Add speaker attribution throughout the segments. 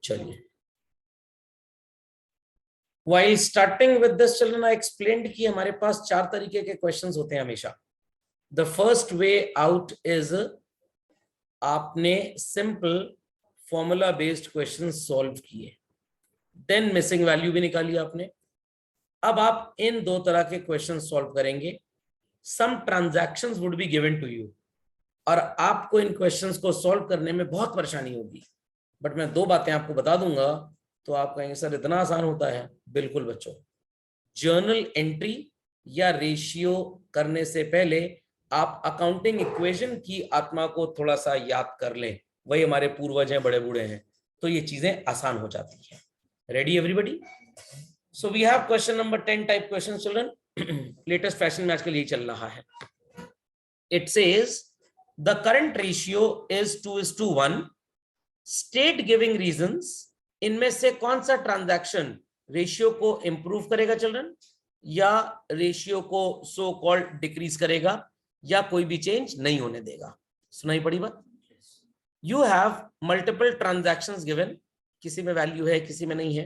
Speaker 1: चलिए, while starting with this children, I explained कि हमारे पास 4 तरीके के क्वेश्चंस होते हैं हमेशा. The first way out is आपने simple formula based question solve किए, देन मिसिंग वैल्यू भी निकाली आपने. अब आप इन 2 तरह के क्वेश्चन सॉल्व करेंगे. Some transactions would be given to you और आपको इन क्वेश्चंस को सॉल्व करने में बहुत परेशानी होगी, बट मैं 2 बातें आपको बता दूंगा तो आप कहेंगे सर इतना आसान होता है. बिल्कुल बच्चों, जर्नल एंट्री या रेशियो करने से पहले आप अकाउंटिंग इक्वेशन की आत्मा को थोड़ा सा याद कर लें. वही हमारे पूर्वज हैं, बड़े बूढ़े हैं, तो ये चीजें आसान हो जाती हैं. Ready everybody? So we have question number 10 type question children. Latest fashion में आजकल ये चल रहा है. It says the current ratio is 2:1. State giving reasons. इनमें से कौन सा ट्रांजैक्शन रेशियो को इंप्रूव करेगा चिल्ड्रन, या रेशियो को सो कॉल्ड डिक्रीज करेगा, या कोई भी चेंज नहीं होने देगा? सुनाई पड़ी बात? You have multiple transactions given. किसी में वैल्यू है, किसी में नहीं है,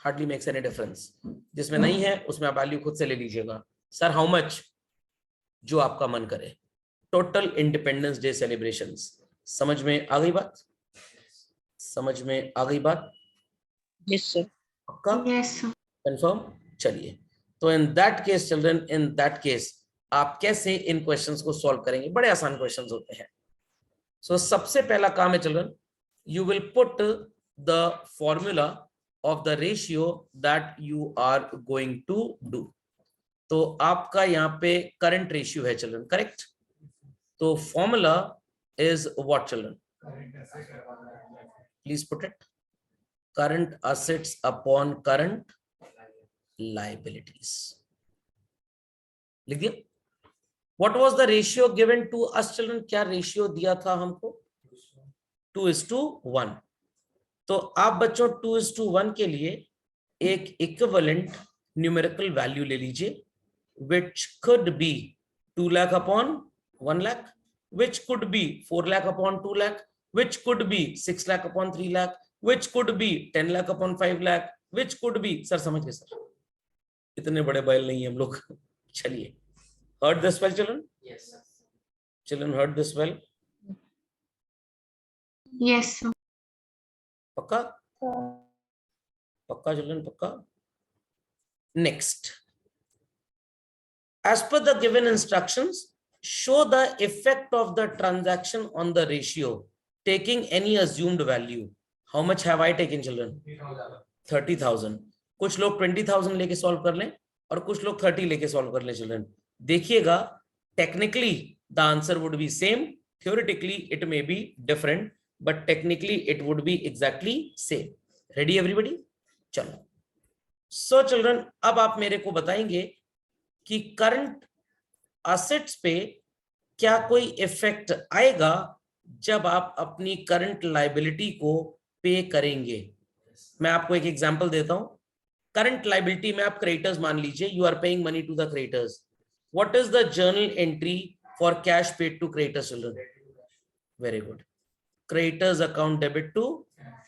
Speaker 1: हार्डली मेक्स एनी डिफरेंस. जिसमें नहीं है उसमें आप वैल्यू खुद से ले लीजिएगा. Sir how much? जो आपका मन करे. Total independence day celebrations. समझ में आ गई बात? समझ में आ गई बात?
Speaker 2: Yes sir.
Speaker 1: पक्का?
Speaker 2: Yes sir.
Speaker 1: कंफर्म? चलिए, तो in that case children, in that case आप कैसे इन क्वेश्चंस को सॉल्व करेंगे? बड़े आसान क्वेश्चंस होते हैं. सो सबसे पहला काम है children, you will put the formula of the ratio that you are going to do. तो आपका यहाँ पे करंट रेशियो है चिल्ड्रन, करेक्ट? तो formula is what children? Please put it. Current assets upon current liabilities. लिख दिया? What was the ratio given to us children? क्या ratio दिया था हमको? 2:1. तो आप बच्चों 2:1 के लिए एक इक्विवेलेंट न्यूमेरिकल वैल्यू ले लीजिए, which could be 2 lakh upon 1 lakh, which could be 4 lakh upon 2 lakh, which could be 6 lakh upon 3 lakh, which could be 10 lakh upon 5 lakh, which could be. Sir समझ गए sir, इतने बड़े बैल नहीं है हम लोग. चलिए, heard this well children? Yes sir. Children heard this well?
Speaker 2: Yes sir.
Speaker 1: पक्का? पक्का children, पक्का. Next, as per the given instructions, show the effect of the transaction on the ratio taking any assumed value. How much have I taken children? 30,000. कुछ लोग 20,000 लेके solve कर लें और कुछ लोग 30 लेके सॉल्व कर लें चिल्ड्रन. देखिएगा, technically the answer would be same, theoretically it may be different, but technically it would be exactly same. Ready everybody? चलो. सो चिल्ड्रन, अब आप मेरे को बताएंगे कि करंट असेट्स पे क्या कोई इफेक्ट आएगा जब आप अपनी करंट लायबिलिटी को पे करेंगे. मैं आपको एक एग्जांपल देता हूं. करंट लायबिलिटी में आप क्रेडिटर्स मान लीजिए, you are paying money to the creditors. What is the journal entry for cash paid to creditors children? Very good. Creditors account debit to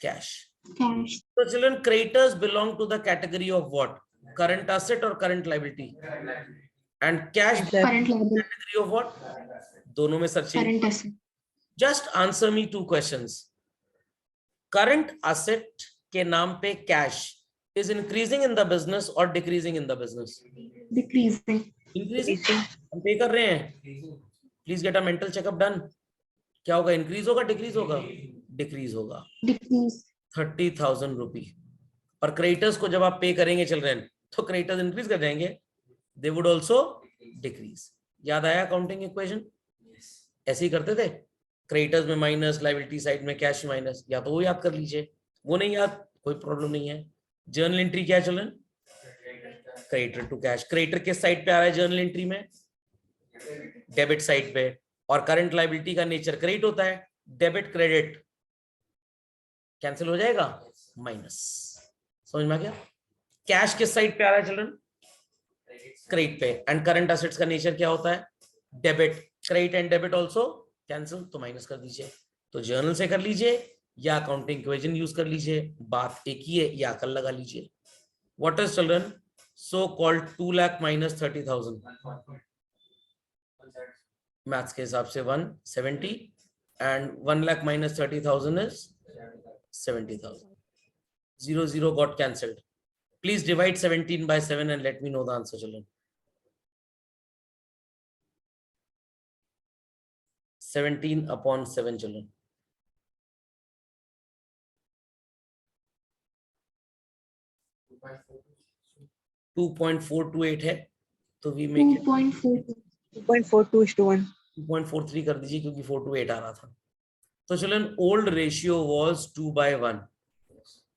Speaker 1: cash.
Speaker 2: Cash.
Speaker 1: So children, creditors belong to the category of what? Current asset or current liability? And cash
Speaker 2: Current liability.
Speaker 1: category of what? दोनों में sir change.
Speaker 2: Current asset.
Speaker 1: Just answer me 2 questions. Current asset के नाम पे cash is increasing in the business or decreasing in the business?
Speaker 2: Decreasing.
Speaker 1: Increasing. हम पे कर रहे हैं. Please get a mental checkup done. क्या होगा? इंक्रीज होगा, डिक्रीज होगा? डिक्रीज होगा.
Speaker 2: Decrease.
Speaker 1: 30,000 रुपी. और क्रेडिटर्स को जब आप पे करेंगे चिल्ड्रन, तो क्रेडिटर्स इंक्रीज कर जाएंगे, दे वुड ऑल्सो डिक्रीज. याद आया अकाउंटिंग इक्वेशन? ऐसे ही करते थे. क्रेडिटर्स में माइनस, लायबिलिटी साइड में कैश माइनस. या तो वो याद कर लीजिए, वो नहीं याद कोई प्रॉब्लम नहीं है. जर्नल एंट्री क्या है children? Creditor to cash. Creditor किस साइड पे आ रहा है जर्नल एंट्री में? डेबिट साइड पे. और करंट लायबिलिटी का नेचर क्रेडिट होता है. डेबिट क्रेडिट कैंसिल हो जाएगा, माइनस. समझ में आ गया? कैश किस साइड पे आ रहा है चिल्ड्रन? क्रेडिट पे. एंड करंट एसेट्स का नेचर क्या होता है? Debit. Credit and debit also cancel, तो माइनस कर दीजिए. तो जर्नल से कर लीजिए या अकाउंटिंग इक्वेशन यूज कर लीजिए, बात एक ही है, या अकल लगा लीजिए. What is children so called 2 lakh minus 30,000? Maths के हिसाब से 170 and 1 lakh minus 30,000 is 70,000. 0 0 got cancelled. Please divide 17 by 7 and let me know the answer, children. 17 upon 7, children. 2.428 है, तो we make it
Speaker 2: 2.4.
Speaker 3: 2.42:1.
Speaker 1: 2.43 कर दीजिए क्योंकि 428 आ रहा था. तो children, old ratio was 2/1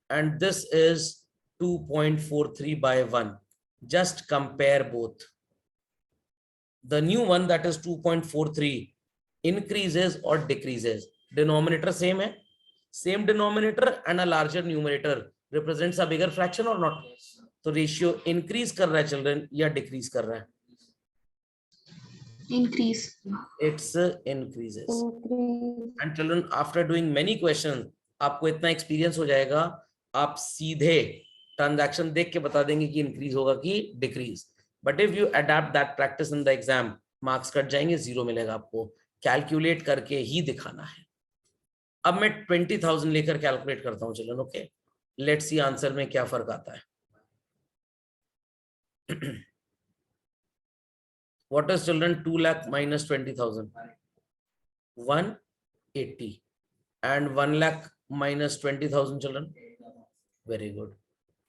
Speaker 1: and this is 2.43/1. Just compare both. The new one, that is 2.43, increases or decreases? Denominator same है, same denominator and a larger numerator represents a bigger fraction or not? तो ratio increase कर रहा है children या decrease कर रहा है?
Speaker 2: Increase.
Speaker 1: It's increases. And children, after doing many questions, आपको इतना experience हो जाएगा, आप सीधे transaction देख के बता देंगे कि increase होगा कि decrease. But if you adapt that practice in the exam, marks cut जाएंगे, 0 मिलेगा आपको. Calculate करके ही दिखाना है. अब मैं 20,000 लेकर कैलकुलेट करता हूं children. Okay, let's see answer में क्या फर्क आता है. What is children 2 lakh minus 20,000? 180 and 1 lakh minus 20,000 children. Very good.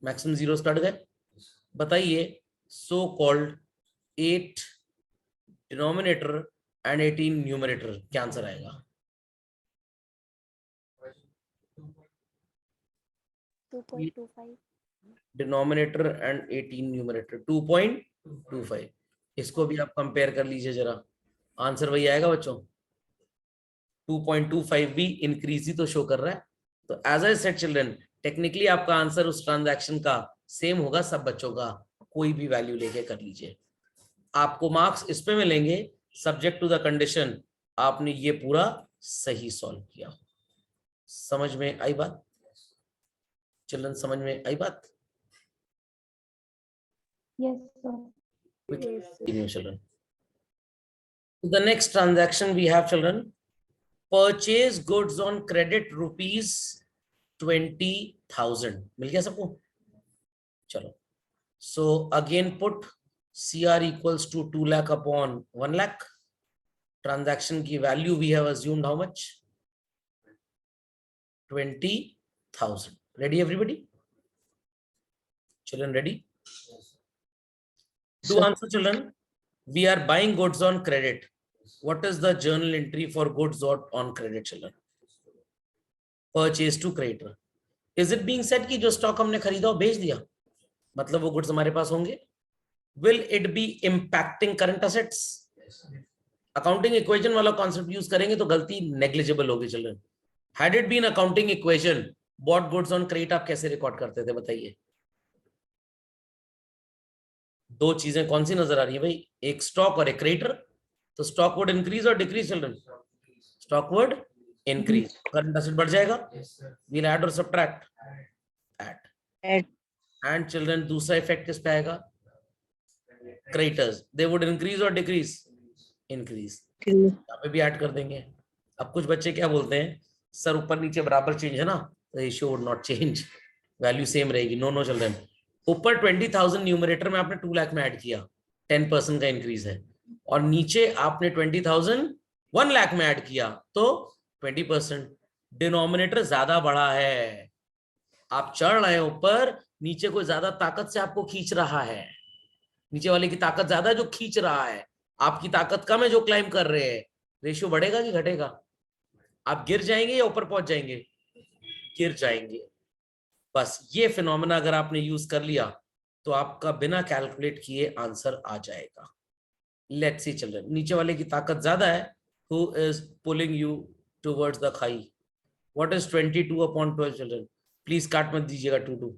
Speaker 1: Maximum zeros cut गए. बताइए, so called 8 denominator and 18 numerator, क्या आंसर आएगा?
Speaker 3: 2.25.
Speaker 1: Denominator and 18 numerator 2.25. इसको भी आप कंपेयर कर लीजिए जरा, आंसर वही आएगा बच्चों. 2.25 भी इंक्रीज ही तो शो कर रहा है. तो as I said children, technically आपका आंसर उस ट्रांजैक्शन का सेम होगा सब बच्चों का. कोई भी वैल्यू लेके कर लीजिए. आपको मार्क्स इस पे मिलेंगे सब्जेक्ट टू द कंडीशन आपने ये पूरा सही सॉल्व किया. समझ में आई बात चिल्ड्रन? समझ में आई बात?
Speaker 2: Yes, sir.
Speaker 1: Continue, children. The next transaction we have, children, purchase goods on credit rupees 20,000. मिल गया सबको? चलो. So again put CR equals to 2 lakh upon 1 lakh. Transaction की value we have assumed how much? 20,000. Ready everybody? Children ready? To answer children, we are buying goods on credit. What is the journal entry for goods on credit children? Purchase to creditor. Is it being said कि जो stock हमने खरीदा वो बेच दिया, मतलब वो goods हमारे पास होंगे? Will it be impacting current assets? Accounting equation वाला कॉन्सेप्ट यूज करेंगे तो गलती नेग्लिजिबल होगी children. Had it been accounting equation, bought goods on credit आप कैसे रिकॉर्ड करते थे बताइए? दो चीजें कौन सी नजर आ रही है भाई? एक स्टॉक और एक क्रेडिटर. तो स्टॉक वुड इंक्रीज और decrease children? Stock would increase. Current asset बढ़ जाएगा. वील ऐड और सब्ट्रैक्ट? ऐड. एंड चिल्ड्रन दूसरा इफेक्ट किस पे आएगा? क्रेडिटर्स. दे वुड इंक्रीज और डिक्रीज? इंक्रीज. यहाँ पे भी ऐड कर देंगे. अब कुछ बच्चे क्या बोलते हैं, सर ऊपर नीचे बराबर चेंज है ना, ratio would not change, value same रहेगी. नो नो चिल्ड्रन, ऊपर 20,000 न्यूमरेटर में आपने 2 लाख में ऐड किया, 10% का इंक्रीज है, और नीचे आपने 20,000 1 लाख में ऐड किया तो 20%. डिनोमिनेटर ज्यादा बड़ा है, आप चढ़ रहे हैं ऊपर, नीचे कोई ज्यादा ताकत से आपको खींच रहा है. नीचे वाले की ताकत ज्यादा है जो खींच रहा है, आपकी ताकत कम है जो क्लाइम कर रहे हैं. रेशियो बढ़ेगा कि घटेगा? आप गिर जाएंगे या ऊपर पहुंच जाएंगे? गिर जाएंगे. बस ये फिनोमेना अगर आपने यूज कर लिया तो आपका बिना कैलकुलेट किए आंसर आ जाएगा. लेट्स सी चिल्ड्रन, नीचे वाले की ताकत ज्यादा है, who is pulling you towards the खाई? What is 22/12 children? प्लीज काट मत दीजिएगा 2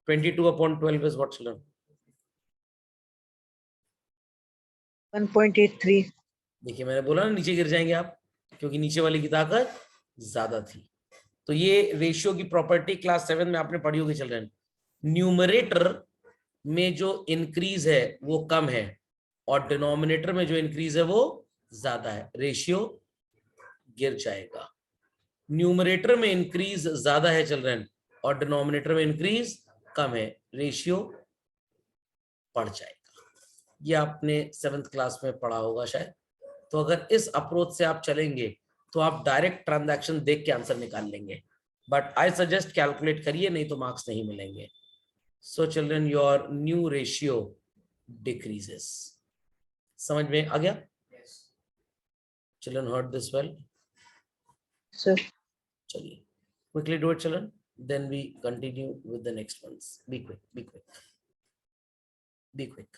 Speaker 1: 22/12 इज व्हाट चिल्ड्रन?
Speaker 3: 1.83.
Speaker 1: देखिए मैंने बोला ना नीचे गिर जाएंगे आप, क्योंकि नीचे वाले की ताकत ज्यादा थी। तो ये रेशियो की प्रॉपर्टी क्लास 7 में आपने पढ़ी होगी चिल्ड्रन। न्यूमरेटर में जो इंक्रीज है वो कम है और डिनोमिनेटर में जो इंक्रीज है वो ज्यादा है, रेशियो गिर जाएगा। न्यूमरेटर में इंक्रीज ज्यादा है चिल्ड्रन और डिनोमिनेटर में इंक्रीज कम है, रेशियो बढ़ जाएगा। ये आपने 7th क्लास में पढ़ा होगा शायद। तो अगर इस अप्रोच से आप चलेंगे तो आप डायरेक्ट ट्रांजैक्शन देख के आंसर निकाल लेंगे, बट आई सजेस्ट कैलकुलेट करिए, नहीं तो मार्क्स नहीं मिलेंगे। So children your new ratio decreases. समझ में आ गया? Children heard this well?
Speaker 3: Sir.
Speaker 1: चलिए quickly do it children, then we continue with the next ones. Be quick, be quick, be quick.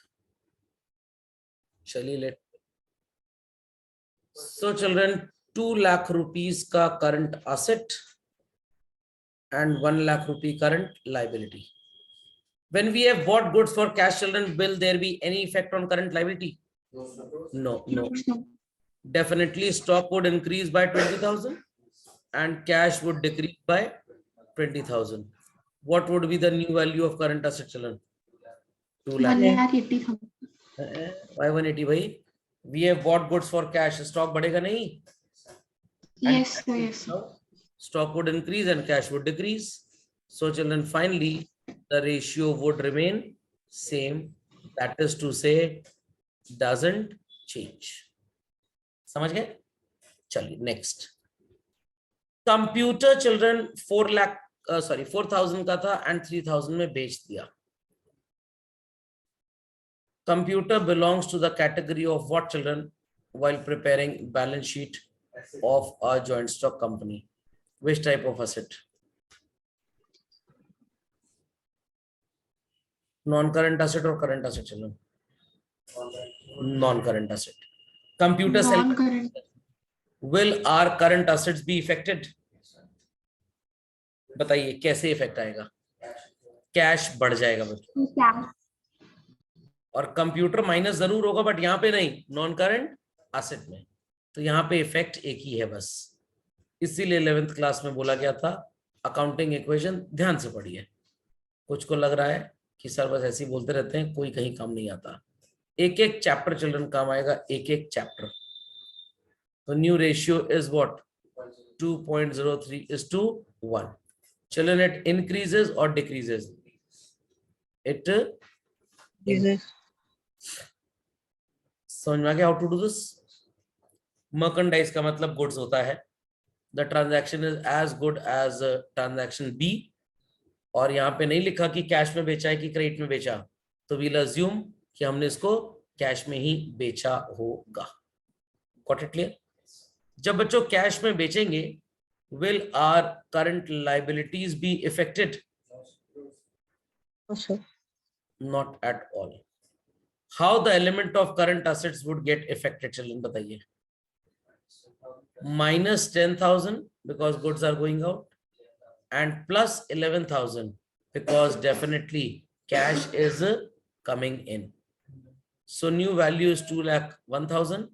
Speaker 1: चलिए let, so children 2 lakh rupees का current asset and 1 lakh rupee current liability. When we have bought goods for cash children, will there be any effect on current liability? No.
Speaker 2: No.
Speaker 1: Definitely stock would increase by 20,000 and cash would decrease by 20,000. What would be the new value of current asset children? 2 lakh.
Speaker 2: 1,80,000.
Speaker 1: Why 180 भाई? We have bought goods for cash. Stock बढ़ेगा नहीं?
Speaker 2: Yes, sir. Yes, sir.
Speaker 1: Stock would increase and cash would decrease. So children, finally the ratio would remain same. That is to say, doesn't change. समझ गए? चलिए next. Computer children 4,000 का था and 3,000 में बेच दिया। Computer belongs to the category of what children while preparing balance sheet of a joint stock company? Which type of asset? Non-current asset or current asset children? Non-current asset. Computer sell.
Speaker 2: Non-current.
Speaker 1: Will our current assets be affected? बताइए कैसे effect आएगा? Cash बढ़ जाएगा बच्चों।
Speaker 2: Cash.
Speaker 1: और computer minus जरूर होगा but यहाँ पे नहीं, नॉन करंट एसेट में। तो यहाँ पे इफेक्ट एक ही है बस। इसीलिए 11th क्लास में बोला गया था अकाउंटिंग इक्वेशन ध्यान से पढ़िए। कुछ को लग रहा है कि सर बस ऐसे ही बोलते रहते हैं, कोई कहीं काम नहीं आता। एक एक चैप्टर चिल्ड्रन काम आएगा, एक एक चैप्टर। तो new ratio is what? 2.03:1. Children, it increases or decreases? It
Speaker 3: Jesus.
Speaker 1: समझ में आ गया how to do this? Merchandise का मतलब गुड्स होता है। The transaction is as good as transaction be. और यहाँ पे नहीं लिखा कि कैश में बेचा है कि क्रेडिट में बेचा, तो वील अज्यूम कि हमने इसको कैश में ही बेचा होगा। Got it clear? जब बच्चों कैश में बेचेंगे, will our current liabilities be affected?
Speaker 3: No, sir.
Speaker 1: Not at all. How the element of current assets would get affected children, बताइए? Minus 10,000 because goods are going out and plus 11,000 because definitely cash is coming in. So new value is 2,01,000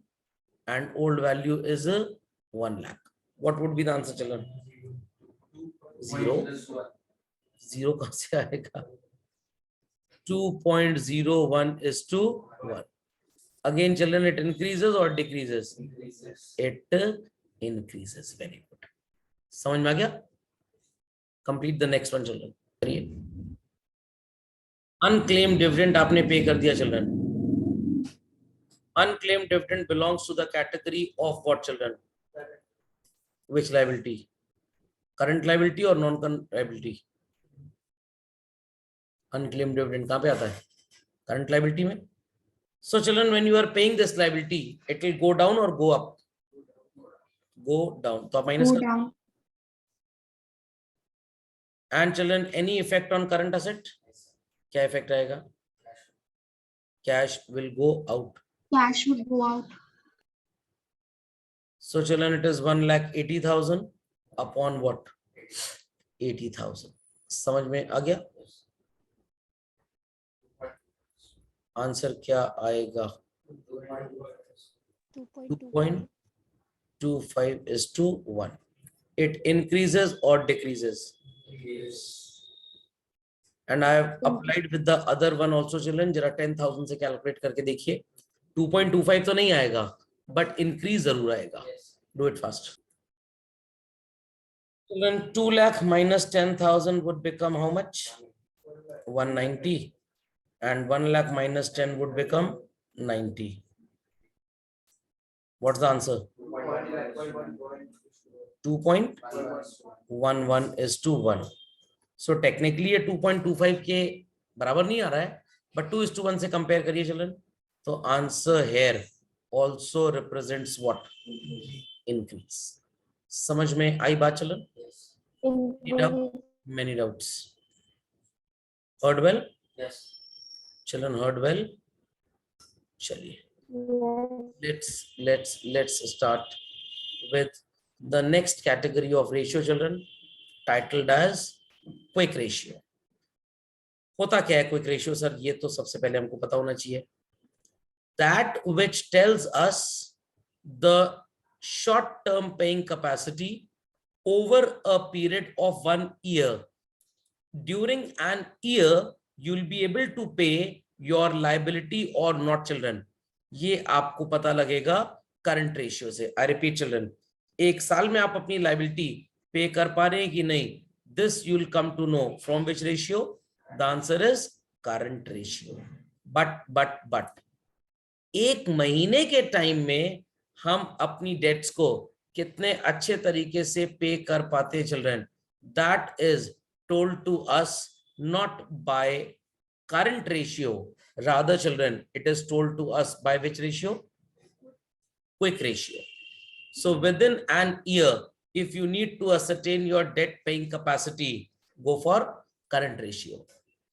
Speaker 1: and old value is 1 lakh. What would be the answer children? 0. 0 कहाँ से आएगा? 2.01:1. Again children, it increases or decreases? It increases. Very good. समझ में आ गया? Complete the next one children. करिए। Unclaimed dividend आपने पे कर दिया children. Unclaimed dividend belongs to the category of what children? Which liability? Current liability or non-current liability? Unclaimed dividend कहाँ पे आता है? Current liability में. So children, when you are paying this liability, it will go down or go up? Go down. तो आप minus
Speaker 2: Go
Speaker 1: कर.
Speaker 2: down.
Speaker 1: And children, any effect on current asset? क्या effect आएगा? Cash will go out.
Speaker 2: Cash would go out.
Speaker 1: So children, it is 1,80,000 upon what? 80,000. समझ में आ गया? Answer क्या आएगा?
Speaker 3: 2.25.
Speaker 1: 2.25:1. it increases or decreases? And I have applied with the other one also children. जरा 10,000 से कैलकुलेट करके देखिए. 2.25 तो नहीं आएगा, but increase जरूर आएगा. Do it fast. Children, 2 lakh minus 10,000 would become how much? 190. And 1 lakh minus 10 would become 90. What's the answer? 2.11 is to 1. So technically ये 2.25 के बराबर नहीं आ रहा है, but 2:1 से कंपेयर करिए चिल्ड्रन, तो answer here also represents what? Increase. समझ में आई बात children? Many doubts. Heard well?
Speaker 4: Yes.
Speaker 1: Children heard well? चलिए. Let's start with the next category of ratio children, titled as quick ratio. होता क्या है quick ratio सर? ये तो सबसे पहले हमको पता होना चाहिए. That which tells us the short-term paying capacity over a period of 1 year. During an year, you'll be able to pay your liability or not children. ये आपको पता लगेगा करंट रेशियो से. आई रिपीट चिल्ड्रन, एक साल में आप अपनी लाइबिलिटी पे कर पा रहे हैं कि नहीं, this you will come to know from which ratio? The answer is current ratio. But एक महीने के टाइम में हम अपनी डेट्स को कितने अच्छे तरीके से पे कर पाते हैं children, that is told to us not by current ratio, rather children it is told to us by which ratio? Quick ratio. So within an year, if you need to ascertain your debt paying capacity, go for current ratio.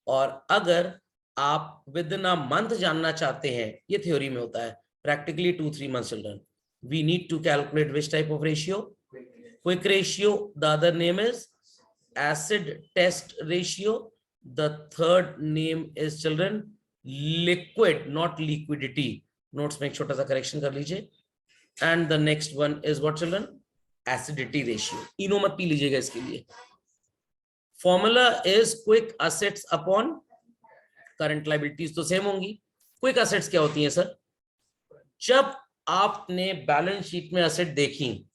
Speaker 1: और अगर आप within a month जानना चाहते हैं, ये theory में होता है, practically 2-3 months children, we need to calculate which type of ratio? Quick ratio. The other name is acid test ratio. The third name is children liquid, not liquidity. Notes में एक छोटा सा correction कर लीजिए. And the next one is what children? Acidity ratio. इनो मत P लीजिएगा इसके लिए. Formula is quick assets upon current liabilities. तो सेम होंगी. Quick assets क्या होती हैं सर? जब आपने बैलेंस शीट में असेट देखी,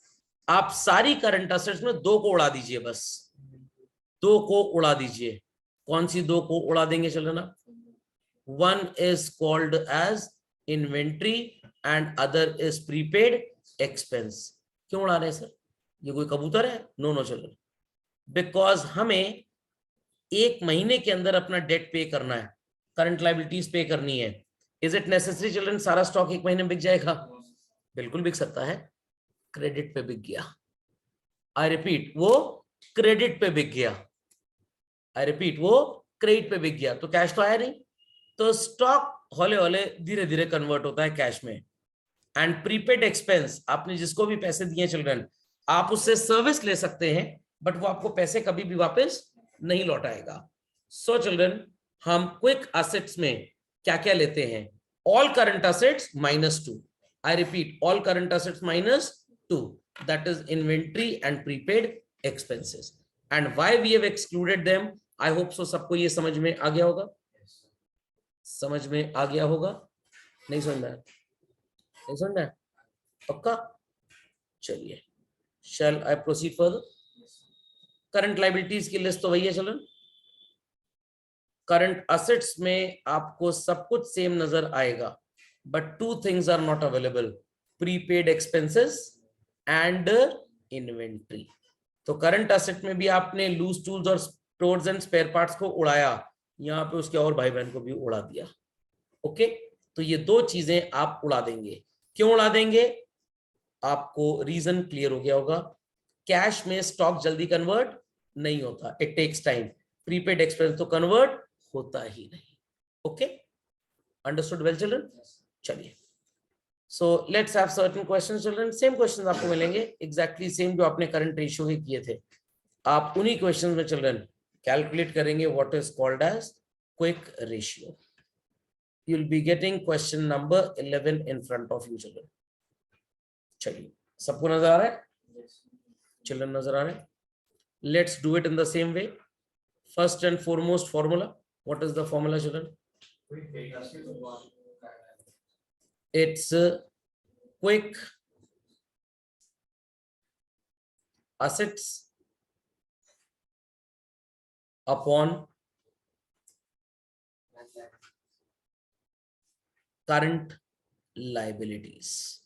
Speaker 1: आप सारी करंट असेट्स में 2 को उड़ा दीजिए, बस 2 को उड़ा दीजिए. कौन सी 2 को उड़ा देंगे चिल्ड्रन आप? One is called as inventory and other is prepaid expense. क्यों उड़ा रहे हैं सर? ये कोई कबूतर है? नो चिल्ड्रन, बिकॉज हमें 1 महीने के अंदर अपना डेट पे करना है, करंट लाइबिलिटीज पे करनी है. इज इट नेसेसरी चिल्ड्रन सारा स्टॉक 1 महीने में बिक जाएगा? बिल्कुल बिक सकता है. क्रेडिट पे बिक गया. आई रिपीट, वो क्रेडिट पे बिक गया. आई रिपीट, वो क्रेडिट पे बिक गया, तो कैश तो आया नहीं. तो स्टॉक हौले हौले धीरे धीरे कन्वर्ट होता है कैश में. एंड प्रीपेड एक्सपेंस, आपने जिसको भी पैसे दिए चिल्ड्रन, आप उससे सर्विस ले सकते हैं, बट वो आपको पैसे कभी भी वापस नहीं लौटाएगा. सो चिल्ड्रन, हम क्विक असेट्स में क्या क्या लेते हैं? All current assets -2. I repeat, all current assets -2, that is inventory and prepaid expenses. And why we have excluded them, I hope so सबको ये समझ में आ गया होगा. समझ में आ गया होगा? नहीं समझ में आया? नहीं समझ में आया? पक्का? चलिए, shall I proceed further. Current liabilities की लिस्ट तो वही है चलन. करंट असेट्स में आपको सब कुछ सेम नजर आएगा, but 2 things are not available, prepaid expenses and inventory. तो करंट असेट में भी आपने लूज टूल्स और स्टोर्स एंड स्पेयर पार्ट्स को उड़ाया, यहाँ पे उसके और भाई बहन को भी उड़ा दिया. ओके, तो ये 2 चीजें आप उड़ा देंगे. क्यों उड़ा देंगे? आपको रीजन क्लियर हो गया होगा. कैश में स्टॉक जल्दी कन्वर्ट नहीं होता, it takes time. Prepaid expense तो कन्वर्ट होता ही नहीं. Okay, understood well children? चलिए, so let's have certain questions children. Same questions आपको मिलेंगे, एग्जैक्टली सेम जो आपने करंट रेशियो के किए थे. आप उन्हीं क्वेश्चंस में चिल्ड्रन कैलकुलेट करेंगे what is called as quick ratio. You will be getting question number 11 in front of you children. चलिए, सबको नजर आ रहा है? चिल्ड्रन नजर आ रहे हैं? Let's do it in the same way. First and foremost formula. What is the formula, children? It's quick assets upon current liabilities.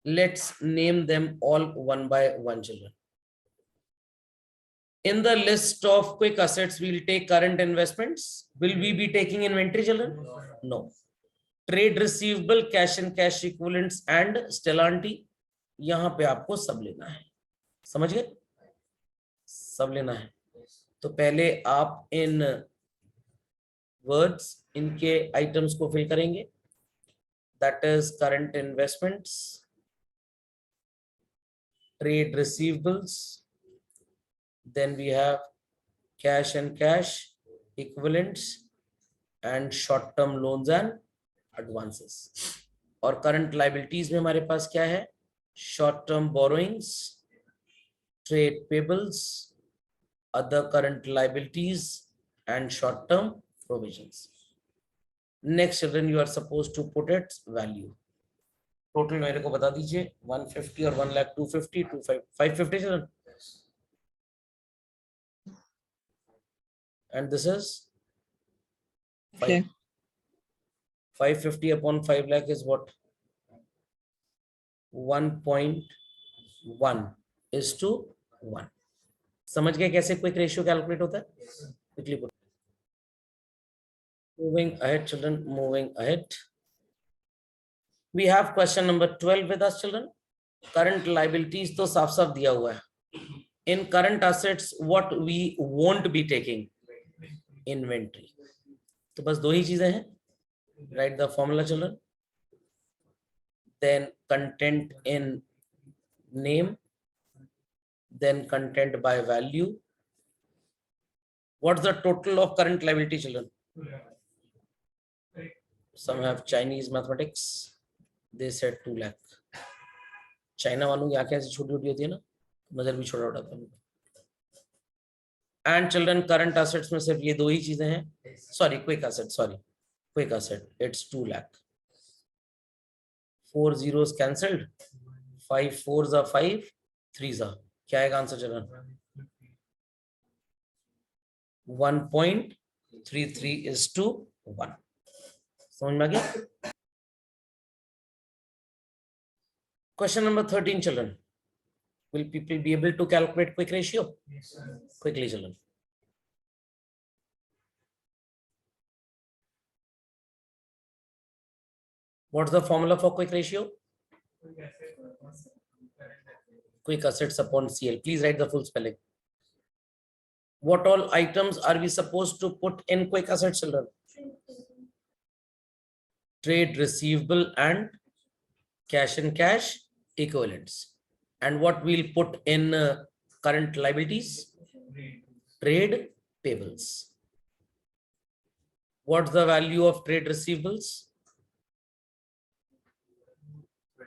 Speaker 1: Let's name them all one by one, children. In the list of quick assets, we'll take current investments. Will we be taking inventory, children? No. Trade receivable, cash and cash equivalents and Stellantis. यहां पे आपको सब लेना है, समझ गए? सब लेना है. तो पहले आप इन वर्ड्स, इनके आइटम्स को फिल करेंगे. That is current investments, trade receivables, then we have cash and cash equivalents and short term loans and advances. और current liabilities में हमारे पास क्या है? Short term borrowings, trade payables, other current liabilities and short term provisions. Next, children, you are supposed to put its value. Total मेरे को बता दीजिए. 150 और 1 lakh 250 550 children. And this is
Speaker 3: Okay.
Speaker 1: 550 upon 5 lakh is what? 1.1 is to 1. समझ गए कैसे quick ratio calculate होता है? Quickly put. Moving ahead, children, moving ahead. We have question number 12 with us, children. Current liabilities तो साफ साफ दिया हुआ है. In current assets, what we won't be taking? Inventory. तो बस दो ही चीजें हैं. Write the formula, children. Then content in name, then content by value. What's the total of current liability, children? Some have Chinese mathematics. They said 2 lakh. China वालों की आंखें ऐसी छोटी छोटी होती है ना, नजर भी छोटा उठाता है. And children, current assets में सिर्फ ये दो ही चीजें हैं. Sorry, quick asset. It's 2 lakh. 4 zeros cancelled. 5 4s are 5, 3s are. क्या आएगा आंसर चलन? 1.33 is to 1. समझ में आ गया? Question number 13, children. Will people be able to calculate quick ratio?
Speaker 4: Yes, sir.
Speaker 1: Quickly, children. What's the formula for quick ratio? Quick assets upon CL. Please write the full spelling. What all items are we supposed to put in quick assets, children? Trade receivable and cash and cash equivalents. And what we'll put in current liabilities? Trade payables. What's the value of trade receivables?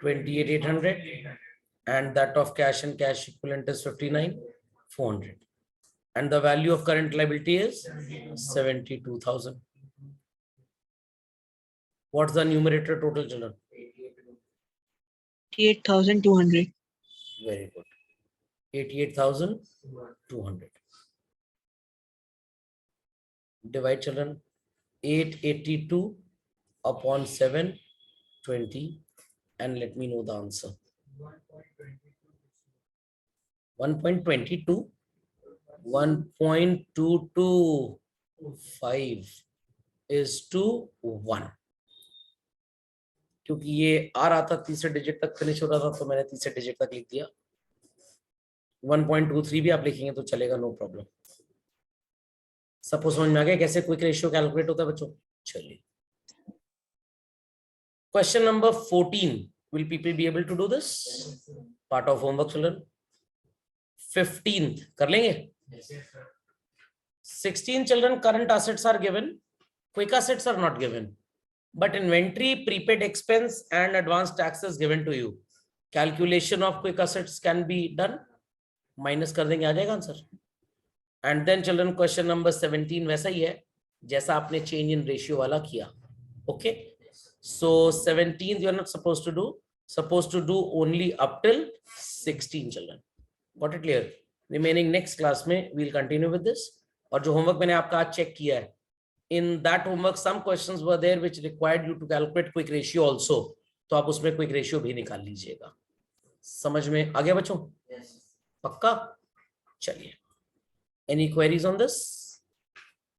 Speaker 1: 28,800, and that of cash and cash equivalent is 59,400, and the value of current liability is 72,000. What's the numerator total, children?
Speaker 3: 88,200.
Speaker 1: Very good. 88,200. Divide, children. 882 upon 720, and let me know the answer. 1.22. 1.225 is to 1. क्योंकि ये आ रहा था तीसरे digit तक finish हो रहा था, तो मैंने तीसरे डिजिट तक लिख दिया. 1.23 भी आप लिखेंगे तो चलेगा, नो प्रॉब्लम. सपोज समझ में आ गया कैसे क्विक रेशियो कैलकुलेट होता है बच्चों? चलिए. Question number 14. Will people be able to do this? Part of homework, children. 15th कर लेंगे. 16 children, current assets are given, quick assets are not given, but inventory, prepaid expense and advanced taxes given to you. Calculation of quick assets can be done, minus कर देंगे, आ जाएगा answer. And then children question number 17 वैसा ही है जैसा आपने change in ratio वाला किया. Okay, so 17 you are not supposed to do only up till 16 children. Got it clear? Remaining next class में we'll continue with this. और जो homework मैंने आपका आज चेक किया है, in that homework some questions were there which required you to calculate quick ratio also. तो आप उसमें क्विक रेशियो भी निकाल लीजिएगा. समझ में आ गया बच्चों? पक्का? चलिए, any queries on this?